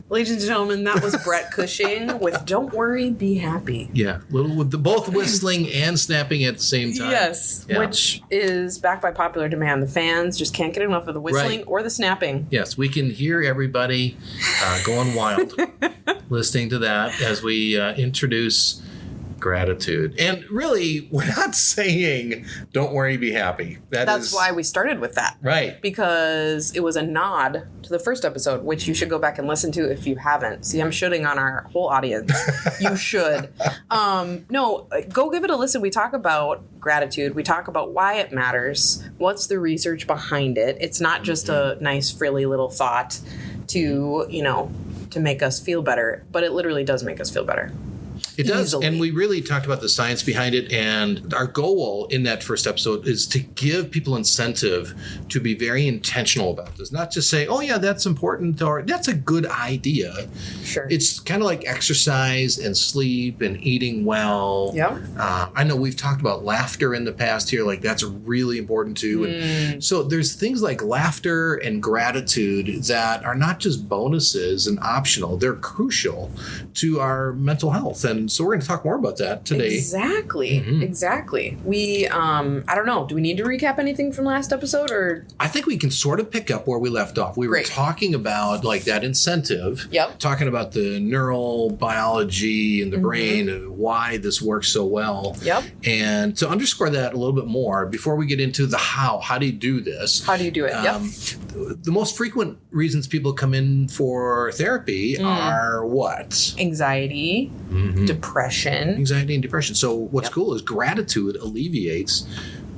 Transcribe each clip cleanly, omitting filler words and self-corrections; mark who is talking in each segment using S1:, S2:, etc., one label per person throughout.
S1: Ladies and gentlemen, that was Brett Cushing with "Don't Worry, Be Happy."
S2: Yeah, with both whistling and snapping at the same time.
S1: Yes, yeah. Which is backed by popular demand. The fans just can't get enough of the whistling or the snapping.
S2: Yes, we can hear everybody going wild listening to that as we introduce gratitude. And really, we're not saying "don't worry, be happy."
S1: That's why we started with that.
S2: Right.
S1: Because it was a nod to the first episode, which you should go back and listen to if you haven't. See, I'm shooting on our whole audience. You should. No, go give it a listen. We talk about gratitude. We talk about why it matters. What's the research behind it? It's not just a nice, frilly little thought to make us feel better, but it literally does make us feel better.
S2: It does, and we really talked about the science behind it, and our goal in that first episode is to give people incentive to be very intentional about this, not just say, oh yeah, that's important, or that's a good idea.
S1: Sure.
S2: It's kind of like exercise and sleep and eating well.
S1: Yeah.
S2: I know we've talked about laughter in the past here, like that's really important too. And so there's things like laughter and gratitude that are not just bonuses and optional, they're crucial to our mental health. And so we're going to talk more about that today.
S1: Exactly. Mm-hmm. Exactly. We, I don't know. Do we need to recap anything from last episode, or?
S2: I think we can sort of pick up where we left off. We were talking about like that incentive.
S1: Yep.
S2: Talking about the neural biology in the brain and why this works so well.
S1: Yep.
S2: And to underscore that a little bit more, before we get into the how do you do this?
S1: How do you do it? Yep.
S2: The most frequent reasons people come in for therapy are what?
S1: Anxiety. Depression.
S2: Anxiety and depression. So what's cool is gratitude alleviates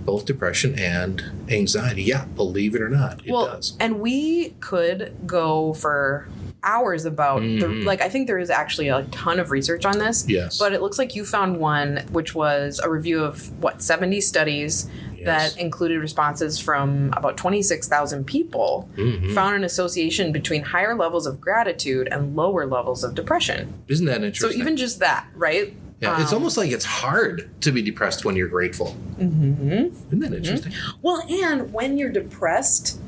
S2: both depression and anxiety. Yeah, believe it or not, it does.
S1: And we could go for hours about I think there is actually a ton of research on this.
S2: Yes.
S1: But it looks like you found one which was a review of 70 studies that included responses from about 26,000 people, found an association between higher levels of gratitude and lower levels of depression.
S2: Isn't that interesting?
S1: So even just that, right?
S2: Yeah, it's almost like it's hard to be depressed when you're grateful. Isn't that interesting?
S1: Well, and when you're depressed,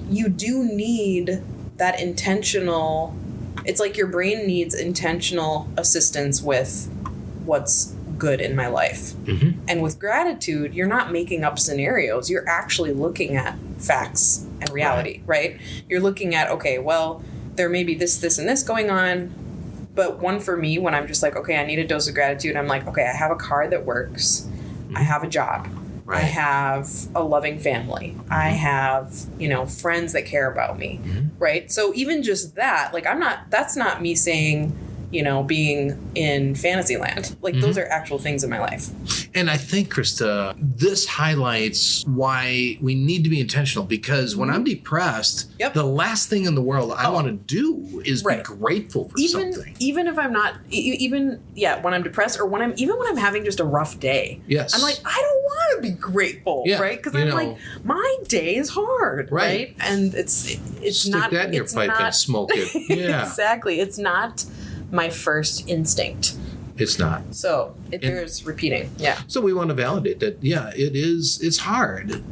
S1: you do need that intentional, it's like your brain needs intentional assistance with what's good in my life. And with gratitude, you're not making up scenarios. You're actually looking at facts and reality, right? You're looking at, okay, well, there may be this, and this going on. But one for me, when I'm just like, okay, I need a dose of gratitude, I'm like, okay, I have a car that works. I have a job. I have a loving family. I have, friends that care about me. Right? So even just that, like, that's not me saying, being in Fantasyland. Like, those are actual things in my life.
S2: And I think, Krista, this highlights why we need to be intentional, because when I'm depressed, the last thing in the world I want to do is be grateful for something.
S1: Even if I'm not, when I'm depressed, or when I'm having just a rough day.
S2: Yes.
S1: I'm like, I don't want to be grateful, right? Because I'm like, my day is hard, right? And it's
S2: stick
S1: not.
S2: Stick that in your pipe and smoke it. Yeah.
S1: Exactly. It's not my first instinct.
S2: It's not.
S1: So it bears repeating. Yeah.
S2: So we want to validate that, it's hard.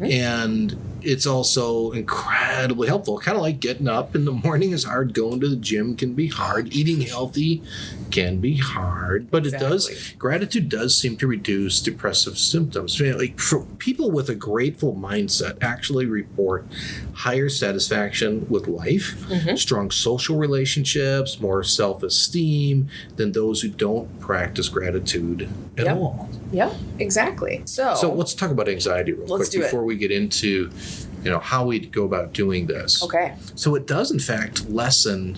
S2: And it's also incredibly helpful. Kind of like getting up in the morning is hard. Going to the gym can be hard. Eating healthy can be hard. But gratitude does seem to reduce depressive symptoms. Like, for people with a grateful mindset actually report higher satisfaction with life, strong social relationships, more self-esteem than those who don't practice gratitude at all.
S1: Yeah, exactly. So
S2: let's talk about anxiety real quick before we get into how we go about doing this.
S1: Okay.
S2: So it does, in fact, lessen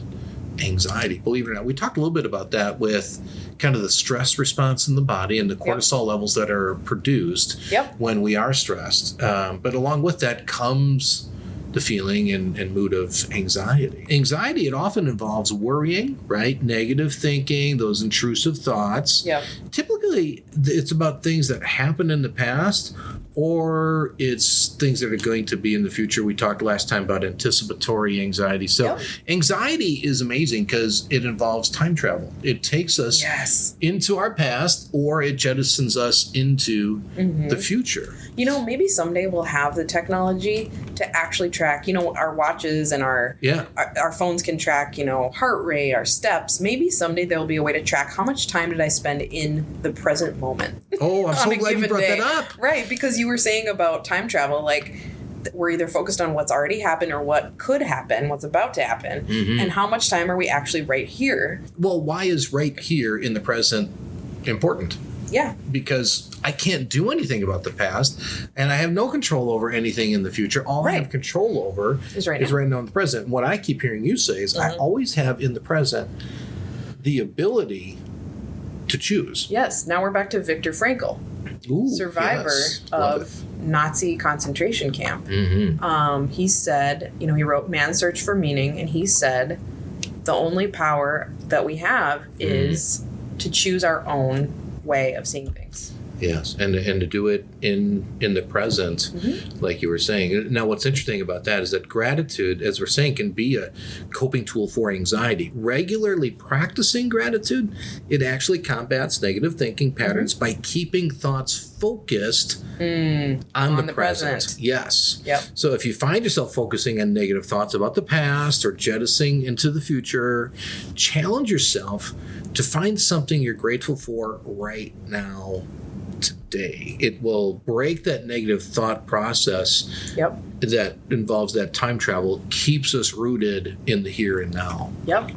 S2: anxiety. Believe it or not, we talked a little bit about that with kind of the stress response in the body and the cortisol levels that are produced when we are stressed. But along with that comes the feeling and mood of anxiety. Anxiety, it often involves worrying, right? Negative thinking, those intrusive thoughts.
S1: Yep.
S2: Typically, it's about things that happened in the past or it's things that are going to be in the future. We talked last time about anticipatory anxiety. So anxiety is amazing because it involves time travel. It takes us into our past, or it jettisons us into the future.
S1: You know, maybe someday we'll have the technology to actually track, you know, our watches and our phones can track, you know, heart rate, our steps. Maybe someday there'll be a way to track how much time did I spend in the present moment.
S2: Oh, I'm so glad you brought that up.
S1: Right, because you were saying about time travel, like we're either focused on what's already happened or what could happen, what's about to happen, and how much time are we actually right here?
S2: Well, why is right here in the present important?
S1: Yeah.
S2: Because I can't do anything about the past, and I have no control over anything in the future. All I have control over is right now in the present. What I keep hearing you say is I always have in the present the ability to choose.
S1: Yes. Now we're back to Viktor Frankl, survivor of Nazi concentration camp. He said, you know, he wrote Man's Search for Meaning, and he said the only power that we have is to choose our own way of seeing things.
S2: Yes, and to do it in the present, like you were saying. Now, what's interesting about that is that gratitude, as we're saying, can be a coping tool for anxiety. Regularly practicing gratitude, it actually combats negative thinking patterns by keeping thoughts focused on the present. Yes.
S1: Yep.
S2: So if you find yourself focusing on negative thoughts about the past or jettisoning into the future, challenge yourself to find something you're grateful for right now, today. It will break that negative thought process that involves that time travel, keeps us rooted in the here and now.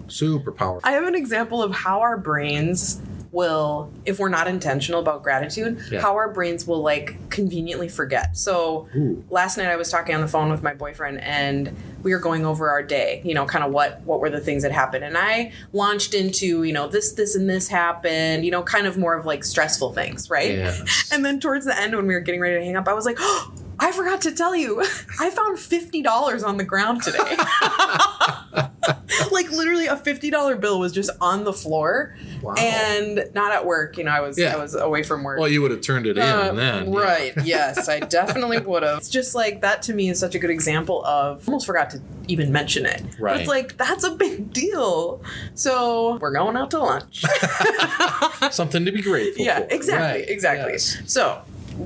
S2: Super powerful.
S1: I have an example of how our brains will, if we're not intentional about gratitude, how our brains will like conveniently forget. So last night I was talking on the phone with my boyfriend and we were going over our day, you know, kind of what were the things that happened. And I launched into, you know, this and this happened, you know, kind of more of like stressful things, right?
S2: Yes.
S1: And then towards the end when we were getting ready to hang up, I was like, oh, I forgot to tell you, I found $50 on the ground today. Like literally a $50 bill was just on the floor.
S2: Wow.
S1: And not at work. You know, I was away from work.
S2: Well, you would have turned it in then.
S1: Right. Yes, I definitely would have. It's just like that to me is such a good example of, almost forgot to even mention it.
S2: Right.
S1: But it's like, that's a big deal. So we're going out to lunch.
S2: Something to be grateful for.
S1: Yeah, exactly.
S2: Right.
S1: Exactly.
S2: Yes.
S1: So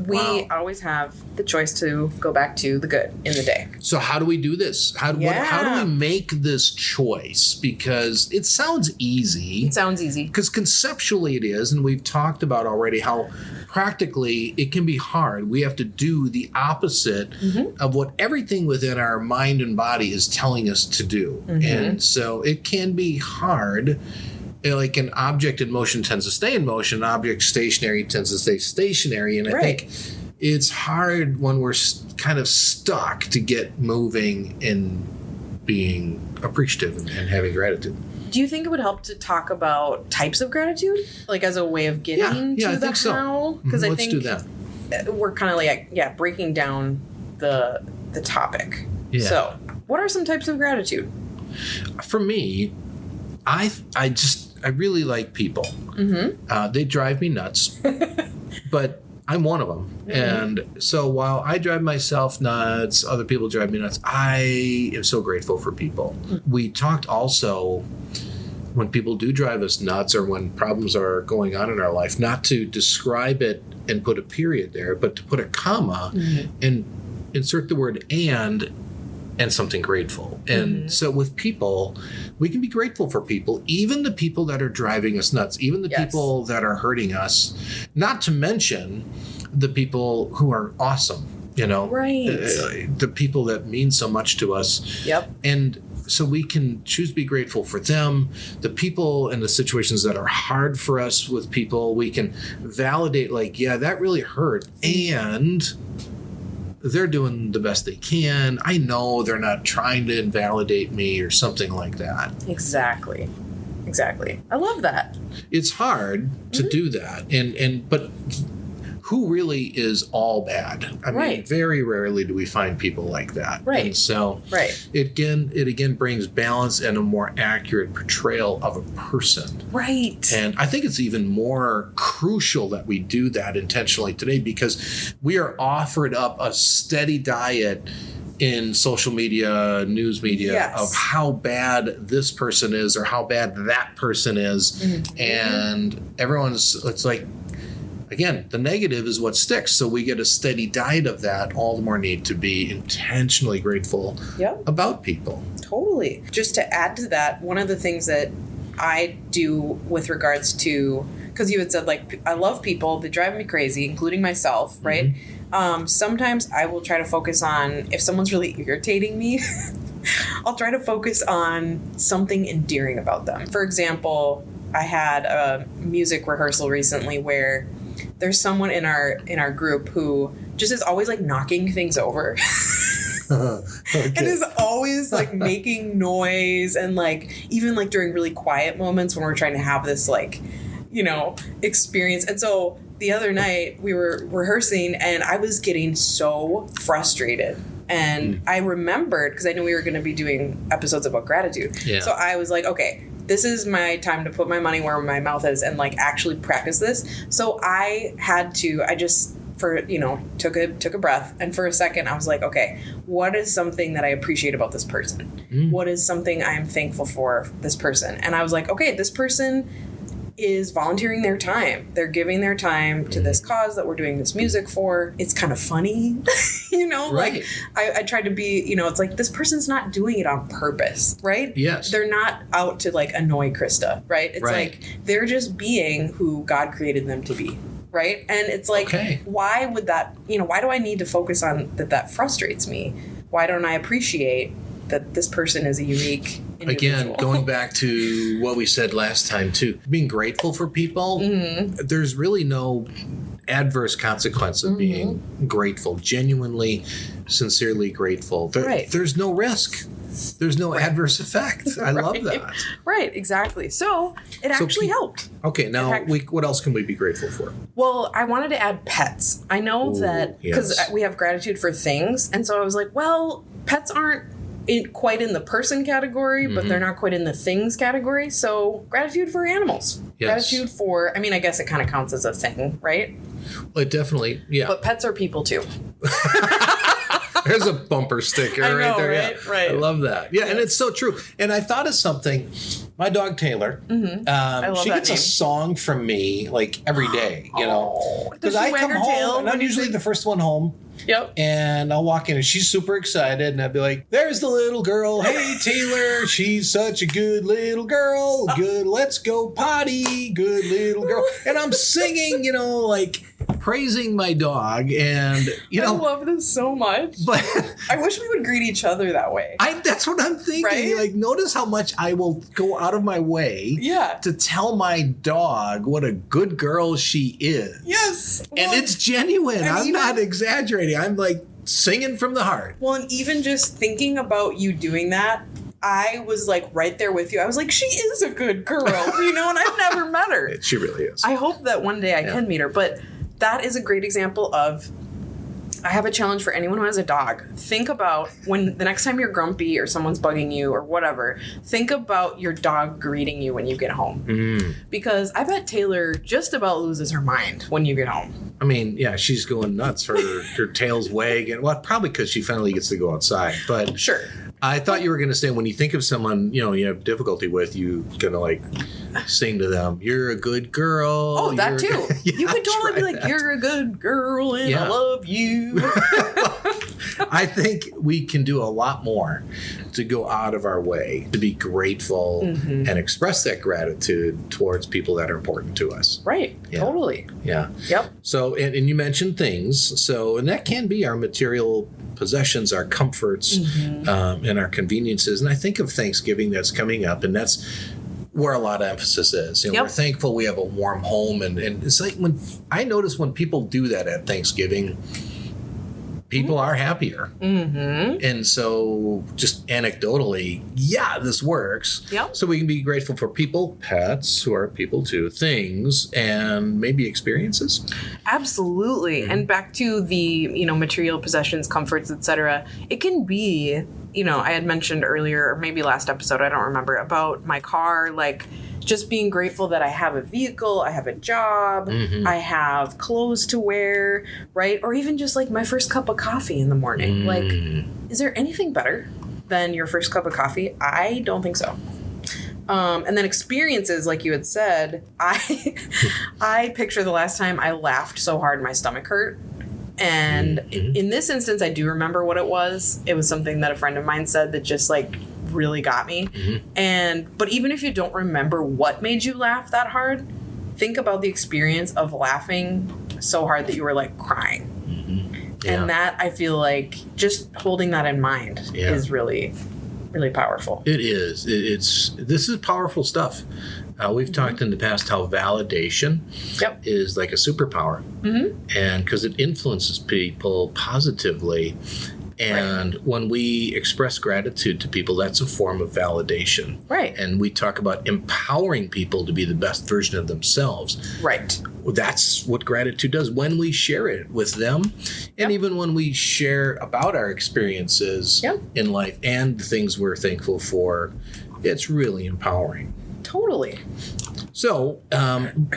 S1: we always have the choice to go back to the good in the day.
S2: So how do we do this? How do we make this choice? Because it sounds easy.
S1: It sounds easy.
S2: Because conceptually it is, and we've talked about already how practically it can be hard. We have to do the opposite of what everything within our mind and body is telling us to do. And so it can be hard. Like an object in motion tends to stay in motion, an object stationary tends to stay stationary. And I think it's hard when we're kind of stuck to get moving and being appreciative and having gratitude.
S1: Do you think it would help to talk about types of gratitude? Like as a way of getting to
S2: I
S1: the
S2: think so.
S1: how? Because I
S2: Let's
S1: think
S2: do that.
S1: we're kind of like, breaking down the topic.
S2: Yeah.
S1: So what are some types of gratitude?
S2: For me, I really like people. They drive me nuts, but I'm one of them. And so while I drive myself nuts, other people drive me nuts, I am so grateful for people. We talked also when people do drive us nuts or when problems are going on in our life, not to describe it and put a period there, but to put a comma and insert the word and something grateful. And so with people, we can be grateful for people, even the people that are driving us nuts, even the people that are hurting us, not to mention the people who are awesome, you know, the people that mean so much to us. And so we can choose to be grateful for them, the people and the situations that are hard for us with people. We can validate like, yeah, that really hurt. And they're doing the best they can. I know they're not trying to invalidate me or something like that.
S1: Exactly. I love that.
S2: It's hard to do that. But who really is all bad? I mean,
S1: Right.
S2: very rarely do we find people like that.
S1: Right.
S2: And so
S1: Right.
S2: it again brings balance and a more accurate portrayal of a person.
S1: Right.
S2: And I think it's even more crucial that we do that intentionally today, because we are offered up a steady diet in social media, news media,
S1: Yes.
S2: of how bad this person is or how bad that person is.
S1: Mm-hmm.
S2: And it's like, again, the negative is what sticks. So we get a steady diet of that. All the more need to be intentionally grateful
S1: Yep.
S2: about people.
S1: Totally. Just to add to that, one of the things that I do with regards to, because you had said, like, I love people, they drive me crazy, including myself, right? Sometimes I will try to focus on, if someone's really irritating me, I'll try to focus on something endearing about them. For example, I had a music rehearsal recently where there's someone in our group who just is always like knocking things over.
S2: Okay.
S1: And is always like making noise, and like even like during really quiet moments when we're trying to have this like, experience. And so the other night we were rehearsing and I was getting so frustrated. And I remembered, because I knew we were going to be doing episodes about gratitude.
S2: Yeah.
S1: So I was like, okay, this is my time to put my money where my mouth is and like actually practice this. So I just took a breath, and for a second I was like, okay, what is something that I appreciate about this person? What is something I am thankful for this person? And I was like, okay, this person is volunteering their time. They're giving their time to this cause that we're doing this music for. It's kind of funny,
S2: Right.
S1: like I tried to be, it's like this person's not doing it on purpose, right?
S2: Yes.
S1: They're not out to like annoy Krista, right? It's
S2: Right.
S1: like they're just being who God created them to be. Right. And it's like,
S2: Okay.
S1: why would that, why do I need to focus on that frustrates me? Why don't I appreciate that this person is a unique individual?
S2: Again, going back to what we said last time too, being grateful for people, there's really no adverse consequence of being grateful, genuinely, sincerely grateful.
S1: Right.
S2: There's no risk. There's no adverse effect. I love that.
S1: Right, exactly. So it actually helped.
S2: Okay, now what else can we be grateful for?
S1: Well, I wanted to add pets. I know that because
S2: yes.
S1: we have gratitude for things. And so I was like, well, pets aren't quite in the person category, but they're not quite in the things category. So gratitude for animals.
S2: Yes.
S1: Gratitude for, I guess it kind of counts as a thing, right?
S2: Well, it definitely, yeah.
S1: But pets are people too.
S2: There's a bumper sticker
S1: I know,
S2: right there.
S1: right?
S2: Yeah.
S1: Right.
S2: I love that. Yeah, and it's so true. And I thought of something. My dog Taylor,
S1: love
S2: she
S1: that
S2: gets
S1: name.
S2: a song from me like every day,
S1: Does
S2: because
S1: she
S2: I
S1: wag
S2: come
S1: her
S2: home
S1: tail
S2: and I'm
S1: when you
S2: usually
S1: say-
S2: the first one home.
S1: Yep.
S2: And I'll walk in and she's super excited and I'll be like, there's the little girl. Hey, Taylor, she's such a good little girl. Good, let's go potty. Good little girl. And I'm singing, like praising my dog. And,
S1: I love this so much.
S2: but
S1: I wish we would greet each other that way.
S2: that's what I'm thinking.
S1: Right?
S2: Like, notice how much I will go out of my way
S1: Yeah.
S2: to tell my dog what a good girl she is.
S1: Yes.
S2: And
S1: Well,
S2: it's genuine.
S1: and
S2: I'm
S1: even-
S2: not exaggerating. I'm like singing from the heart.
S1: Well, and even just thinking about you doing that, I was like right there with you. I was like, she is a good girl, and I've never met her.
S2: She really is.
S1: I hope that one day I can meet her, but that is a great example of, I have a challenge for anyone who has a dog. Think about when the next time you're grumpy or someone's bugging you or whatever, think about your dog greeting you when you get home. Because I bet Taylor just about loses her mind when you get home.
S2: I mean, yeah, she's going nuts. Her tail's wagging. Well, probably because she finally gets to go outside. But
S1: Sure.
S2: I thought you were going to say when you think of someone, you have difficulty with, you going to like sing to them, you're a good girl.
S1: Oh, that too.
S2: Yeah,
S1: You could totally be
S2: try
S1: like,
S2: that.
S1: you're a good girl and
S2: Yeah.
S1: I love you.
S2: I think we can do a lot more to go out of our way to be grateful and express that gratitude towards people that are important to us.
S1: Right.
S2: Yeah.
S1: Totally.
S2: Yeah.
S1: Yep.
S2: So, and you mentioned things. So, and that can be our material possessions, our comforts, and our conveniences. And I think of Thanksgiving that's coming up, and that's where a lot of emphasis is.
S1: Yep.
S2: We're thankful we have a warm home. And it's like when I notice when people do that at Thanksgiving, people are happier.
S1: Mm-hmm.
S2: And so just anecdotally, yeah, this works.
S1: Yep.
S2: So we can be grateful for people, pets who are people too, things, and maybe experiences.
S1: Absolutely.
S2: Mm-hmm.
S1: And back to the, material possessions, comforts, etc. It can be, I had mentioned earlier, or maybe last episode, I don't remember, about my car, like just being grateful that I have a vehicle, I have a job, I have clothes to wear, right? Or even just like my first cup of coffee in the morning. Like, is there anything better than your first cup of coffee? I don't think so. And then experiences, like you had said, I picture the last time I laughed so hard my stomach hurt. And in this instance, I do remember what it was. It was something that a friend of mine said that just like really got me. But even if you don't remember what made you laugh that hard, think about the experience of laughing so hard that you were like crying.
S2: Yeah.
S1: And that, I feel like just holding that in mind is really, really powerful.
S2: It is. This is powerful stuff. We've talked in the past how validation is like a superpower. And because it influences people positively. And when we express gratitude to people, that's a form of validation.
S1: Right.
S2: And we talk about empowering people to be the best version of themselves.
S1: Right.
S2: That's what gratitude does when we share it with them. And even when we share about our experiences in life and the things we're thankful for, it's really empowering.
S1: Totally.
S2: So,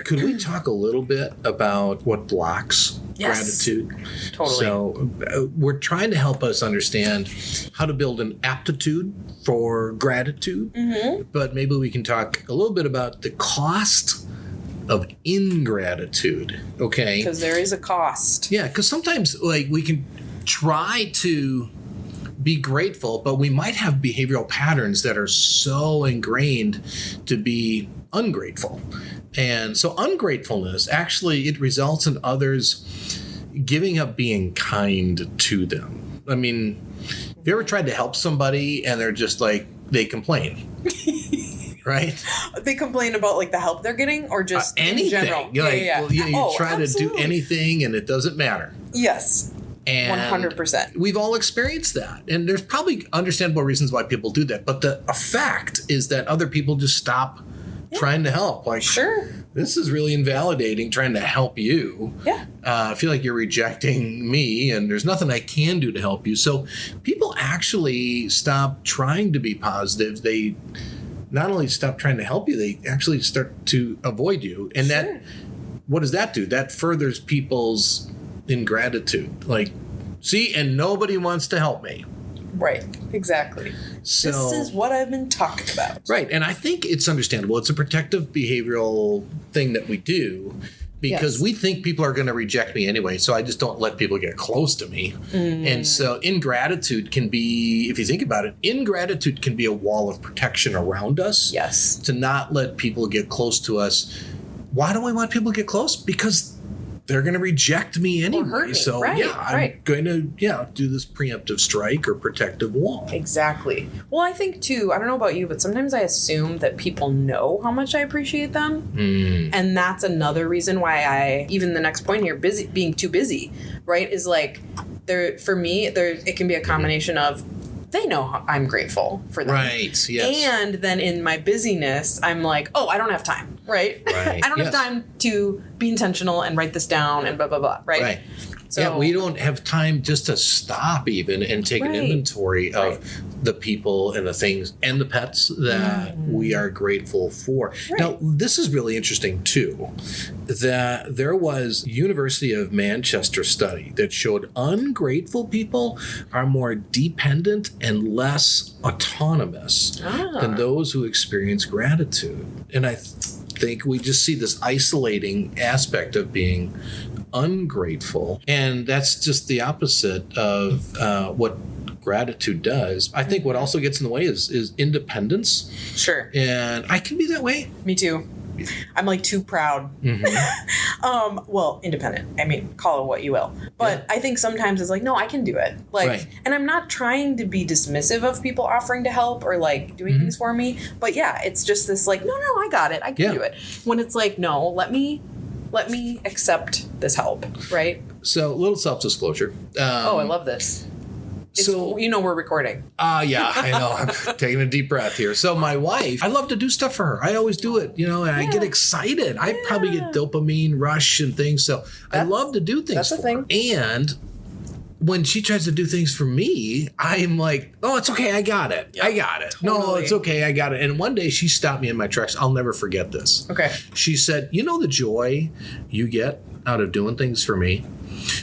S2: could we talk a little bit about what blocks gratitude?
S1: Totally.
S2: So, we're trying to help us understand how to build an aptitude for gratitude, but maybe we can talk a little bit about the cost of ingratitude, okay?
S1: Because there is a cost.
S2: Yeah, because sometimes, like, we can try to be grateful, but we might have behavioral patterns that are so ingrained to be ungrateful. And so ungratefulness, actually, it results in others giving up being kind to them. I mean, have you ever tried to help somebody and they're just like, they complain? Right?
S1: They complain about like the help they're getting or just
S2: anything.
S1: in general?
S2: You're like, well, you try
S1: absolutely.
S2: to do anything and it doesn't matter.
S1: Yes.
S2: And
S1: 100%.
S2: We've all experienced that. And there's probably understandable reasons why people do that. But the fact is that other people just stop trying to help. Like,
S1: sure,
S2: this is really invalidating trying to help you.
S1: Yeah.
S2: I feel like you're rejecting me and there's nothing I can do to help you. So people actually stop trying to be positive. They not only stop trying to help you, they actually start to avoid you. And that, what does that do? That furthers people's ingratitude. Like, see, and nobody wants to help me.
S1: Right. Exactly.
S2: So,
S1: this is what I've been talking about.
S2: Right. And I think it's understandable. It's a protective behavioral thing that we do because we think people are going to reject me anyway. So I just don't let people get close to me. And so ingratitude can be, if you think about it, ingratitude can be a wall of protection around us.
S1: Yes.
S2: To not let people get close to us. Why do I want people to get close? Because they're going to reject me anyway.
S1: Or hurt me.
S2: So I'm going to do this preemptive strike or protective wall.
S1: Exactly. Well, I think too, I don't know about you, but sometimes I assume that people know how much I appreciate them. And that's another reason why even the next point here, being too busy, right? Is like for me, it can be a combination of they know I'm grateful for them.
S2: Right, yes.
S1: And then in my busyness, I'm like, oh, I don't have time, right? I don't have time to be intentional and write this down and blah, blah, blah, right?
S2: Right.
S1: So,
S2: yeah, we don't have time just to stop even and take an inventory of the people and the things and the pets that we are grateful for. Now, this is really interesting too, that there was University of Manchester study that showed ungrateful people are more dependent and less autonomous than those who experience gratitude. And I think we just see this isolating aspect of being ungrateful, and that's just the opposite of what gratitude does. I think what also gets in the way is independence.
S1: Sure.
S2: And I can be that way.
S1: Me too. I'm like too proud. Well, independent. I mean, call it what you will. But I think sometimes it's like, no, I can do it. Like, and I'm not trying to be dismissive of people offering to help or like doing things for me. But yeah, it's just this like, no, I got it. I can do it. When it's like, no, let me let me accept this help, right?
S2: So, a little self-disclosure.
S1: I love this. So we're recording.
S2: Yeah, I know. I'm taking a deep breath here. So my wife, I love to do stuff for her. I always do it, and I get excited. I probably get dopamine rush and things. So I love to do things for her. And when she tries to do things for me, I'm like, oh, it's okay. I got it. Yep. I got it. Totally. No, it's okay. I got it. And one day she stopped me in my tracks. I'll never forget this.
S1: Okay.
S2: She said, the joy you get out of doing things for me?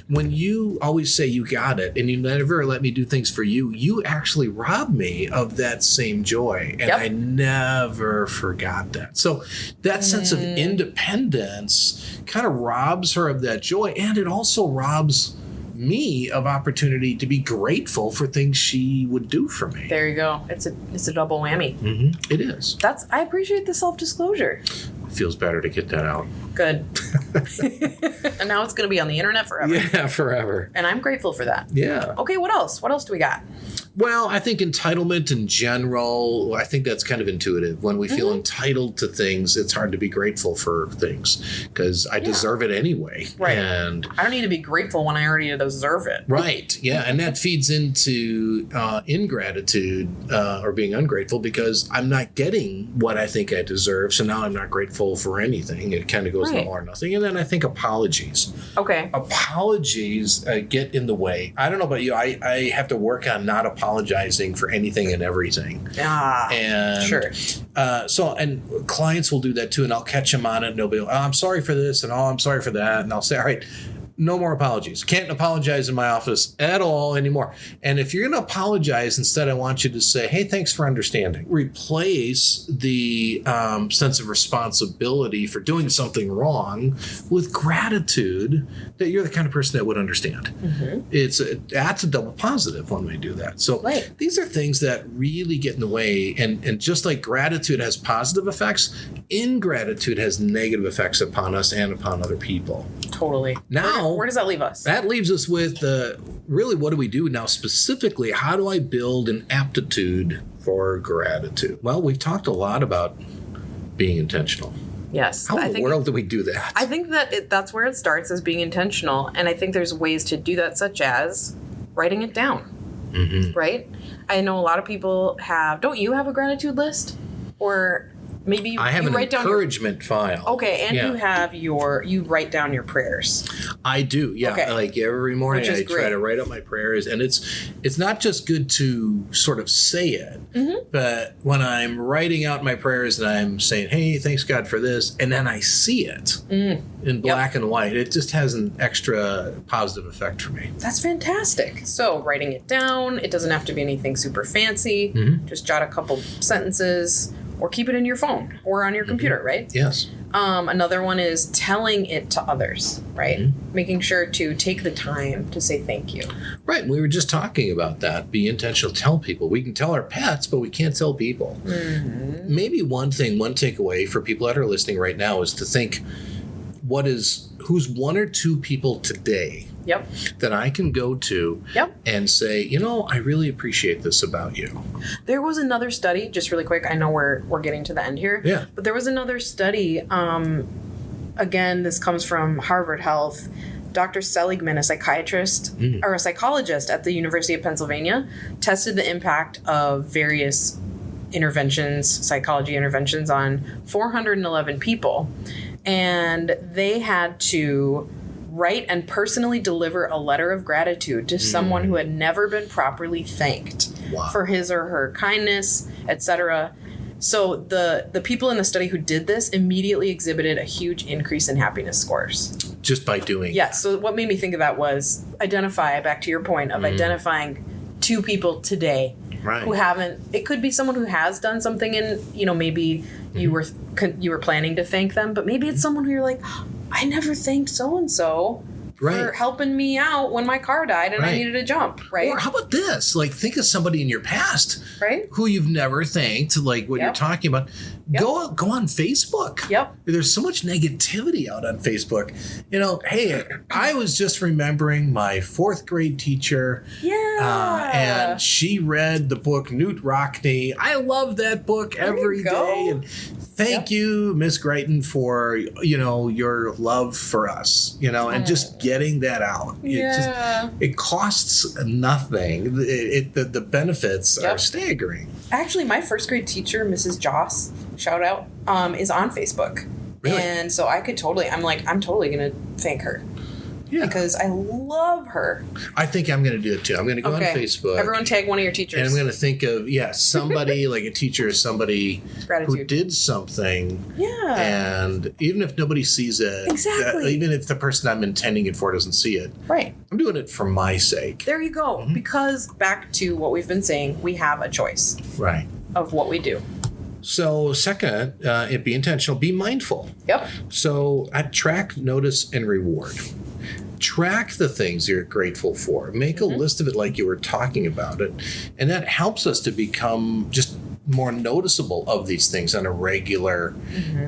S2: When you always say you got it and you never let me do things for you, you actually rob me of that same joy. And I never forgot that. So that sense of independence kind of robs her of that joy. And it also robs me of opportunity to be grateful for things she would do for me.
S1: There you go. It's a double whammy.
S2: Mm-hmm. It is.
S1: I appreciate the self-disclosure.
S2: It feels better to get that out.
S1: Good. And now it's going to be on the internet forever.
S2: Yeah, forever.
S1: And I'm grateful for that.
S2: Yeah.
S1: Okay, what else? What else do we got?
S2: Well, I think entitlement in general, I think that's kind of intuitive. When we feel entitled to things, it's hard to be grateful for things because I deserve it anyway.
S1: Right.
S2: And
S1: I don't need to be grateful when I already deserve it.
S2: Right. Yeah. And that feeds into ingratitude or being ungrateful because I'm not getting what I think I deserve. So now I'm not grateful for anything. It kind of goes all or nothing. And then I think apologies.
S1: Okay.
S2: Apologies get in the way. I don't know about you. I have to work on not apologizing for anything and everything. And
S1: sure.
S2: And clients will do that too, and I'll catch them on it, and they'll be, I'm sorry for this, and I'm sorry for that, and I'll say, all right, no more apologies. Can't apologize in my office at all anymore. And if you're going to apologize, instead I want you to say, hey, thanks for understanding. Replace the sense of responsibility for doing something wrong with gratitude that you're the kind of person that would understand. Mm-hmm. That's a double positive when we do that. So these are things that really get in the way. And just like gratitude has positive effects, ingratitude has negative effects upon us and upon other people.
S1: Totally.
S2: Now,
S1: where does that leave us?
S2: That leaves us with really what do we do now specifically? How do I build an aptitude for gratitude? Well, we've talked a lot about being intentional.
S1: Yes.
S2: How in the world do we do that?
S1: I think that that's where it starts, as being intentional. And I think there's ways to do that, such as writing it down. Mm-hmm. Right? I know a lot of people don't you have a gratitude list? Or maybe
S2: I have an encouragement file.
S1: Okay, and you write down your prayers.
S2: I do, yeah. Okay. Like every morning I try to write out my prayers, and it's not just good to sort of say it, but when I'm writing out my prayers and I'm saying, hey, thanks God for this, and then I see it in black and white, it just has an extra positive effect for me.
S1: That's fantastic. So writing it down, it doesn't have to be anything super fancy. Just jot a couple sentences. Or keep it in your phone or on your computer, right?
S2: Yes.
S1: Another one is telling it to others, right? Making sure to take the time to say thank you.
S2: Right. We were just talking about that. Be intentional. Tell people. We can tell our pets, but we can't tell people. Mm-hmm. Maybe one takeaway for people that are listening right now is to think, who's one or two people today that I can go to and say, I really appreciate this about you.
S1: There was another study, just really quick. I know we're getting to the end here.
S2: Yeah.
S1: But there was another study. Again, this comes from Harvard Health. Dr. Seligman, a psychiatrist or a psychologist at the University of Pennsylvania, tested the impact of various psychology interventions on 411 people. And they had to write and personally deliver a letter of gratitude to someone who had never been properly thanked for his or her kindness, etc. So the people in the study who did this immediately exhibited a huge increase in happiness scores.
S2: Just by doing
S1: it. So what made me think of that was back to your point of identifying two people today who haven't. It could be someone who has done something and, maybe you were planning to thank them, but maybe it's someone who you're like, I never thanked so-and-so for helping me out when my car died and I needed a jump, right?
S2: Or how about this? Like, think of somebody in your past
S1: who
S2: you've never thanked, like what you're talking about. Go on Facebook. There's so much negativity out on Facebook. Hey, I was just remembering my 4th grade teacher. And she read the book Newt Rockney. I love that book every day. And Thank you, Miss Greighton, for, your love for us, and just getting that out. It costs nothing. The benefits are staggering.
S1: Actually, my first grade teacher, Mrs. Joss, shout out, is on Facebook.
S2: Really?
S1: And so I'm totally going to thank her.
S2: Yeah.
S1: Because I love her.
S2: I think I'm going to do it too. I'm going to go on Facebook.
S1: Everyone tag one of your teachers.
S2: And I'm going to think of, somebody like a teacher, somebody who did something.
S1: Yeah.
S2: And even if nobody sees it, even if the person I'm intending it for doesn't see it,
S1: right.
S2: I'm doing it for my sake.
S1: There you go. Mm-hmm. Because back to what we've been saying, we have a choice.
S2: Right.
S1: Of what we do.
S2: So second, be intentional, be mindful.
S1: Yep.
S2: So track, notice, and reward. Track the things you're grateful for. Make a list of it like you were talking about it. And that helps us to become just more noticeable of these things on a regular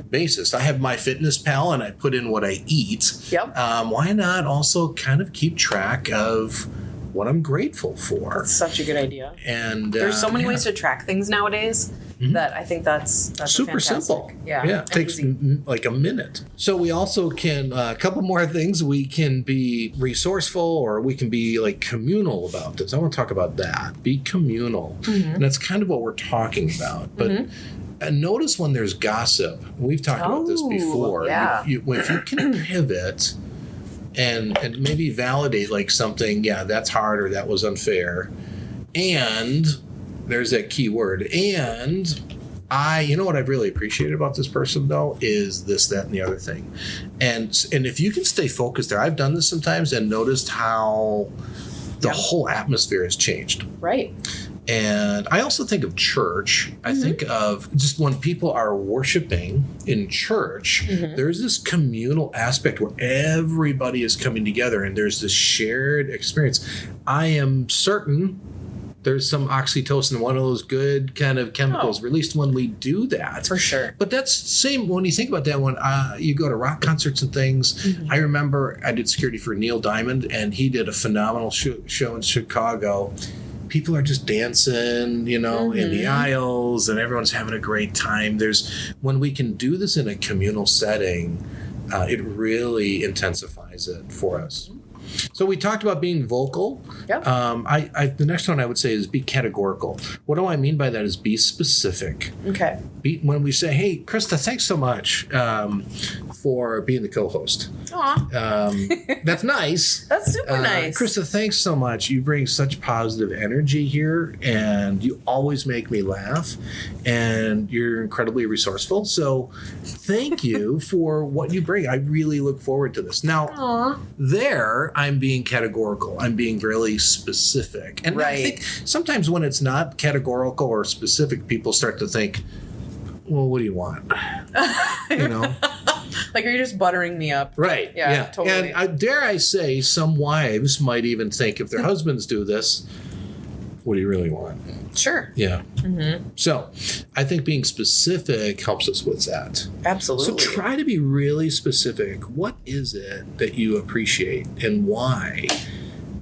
S2: basis. I have MyFitnessPal and I put in what I eat.
S1: Yep.
S2: Why not also kind of keep track of what I'm grateful for?
S1: That's such a good idea.
S2: And
S1: there's so many ways to track things nowadays that I think that's
S2: super simple. Yeah. It takes like a minute. So we also can a couple more things. We can be resourceful, or we can be like communal about this. I want to talk about that. Be communal, and that's kind of what we're talking about. But notice when there's gossip. We've talked about this before.
S1: Yeah.
S2: If you can pivot and maybe validate like something, that's hard or that was unfair, and there's that key word. And what I've really appreciated about this person though is this, that, and the other thing. And if you can stay focused there, I've done this sometimes and noticed how the whole atmosphere has changed.
S1: Right.
S2: And I also think of church. I think of just when people are worshiping in church, there's this communal aspect where everybody is coming together and there's this shared experience. I am certain there's some oxytocin, one of those good kind of chemicals released when we do that. For sure. But that's the same when you think about that, when you go to rock concerts and things. I remember I did security for Neil Diamond, and he did a phenomenal show in Chicago. People are just dancing, in the aisles, and everyone's having a great time. When we can do this in a communal setting, it really intensifies it for us. So we talked about being vocal. Yep. The next one I would say is be categorical. What do I mean by that is be specific. Okay. When we say, hey, Krista, thanks so much for being the co-host. Aw. That's nice.
S1: That's super nice.
S2: Krista, thanks so much. You bring such positive energy here, and you always make me laugh, and you're incredibly resourceful. So thank you for what you bring. I really look forward to this. Now, I'm being categorical. I'm being really specific. And I think sometimes when it's not categorical or specific, people start to think, well, what do you want?
S1: Like, are you just buttering me up?
S2: Right.
S1: Yeah. Totally.
S2: And dare I say, some wives might even think, if their husbands do this, what do you really want?
S1: Sure.
S2: Yeah. So I think being specific helps us with that.
S1: Absolutely.
S2: So try to be really specific. What is it that you appreciate and why?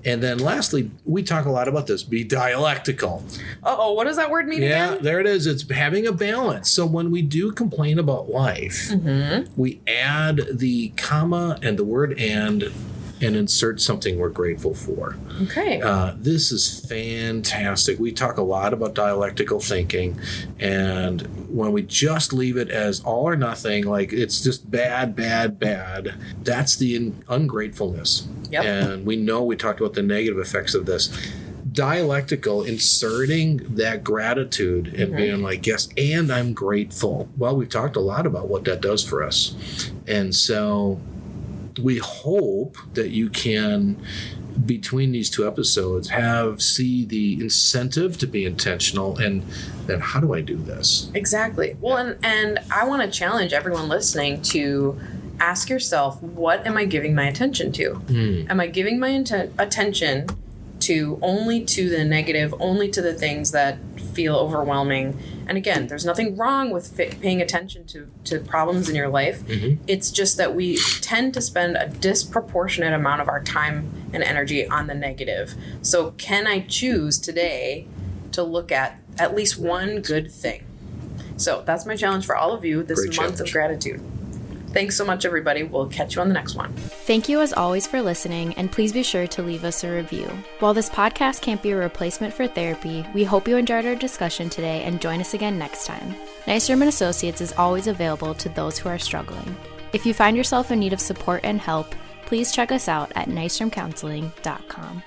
S2: And then lastly, we talk a lot about this, be dialectical.
S1: Uh-oh, what does that word mean again?
S2: Yeah, there it is. It's having a balance. So when we do complain about life, we add the comma and the word and insert something we're grateful for. Okay. This is fantastic. We talk a lot about dialectical thinking, and when we just leave it as all or nothing, like it's just bad, bad, bad, that's the ungratefulness. Yep. And we talked about the negative effects of this. Dialectical, inserting that gratitude and being like, yes, and I'm grateful. Well, we've talked a lot about what that does for us. And so we hope that you can, between these two episodes, see the incentive to be intentional, and then how do I do this?
S1: Exactly. Well, and I want to challenge everyone listening to ask yourself, what am I giving my attention to? Am I giving my attention only to the negative, only to the things that feel overwhelming? And again, there's nothing wrong with paying attention to problems in your life. It's just that we tend to spend a disproportionate amount of our time and energy on the negative. So can I choose today to look at least one good thing? So that's my challenge for all of you this
S2: Great
S1: month of gratitude. Thanks so much, everybody. We'll catch you on the next one.
S3: Thank you as always for listening, and please be sure to leave us a review. While this podcast can't be a replacement for therapy, we hope you enjoyed our discussion today and join us again next time. Nystrom & Associates is always available to those who are struggling. If you find yourself in need of support and help, please check us out at nystromcounseling.com.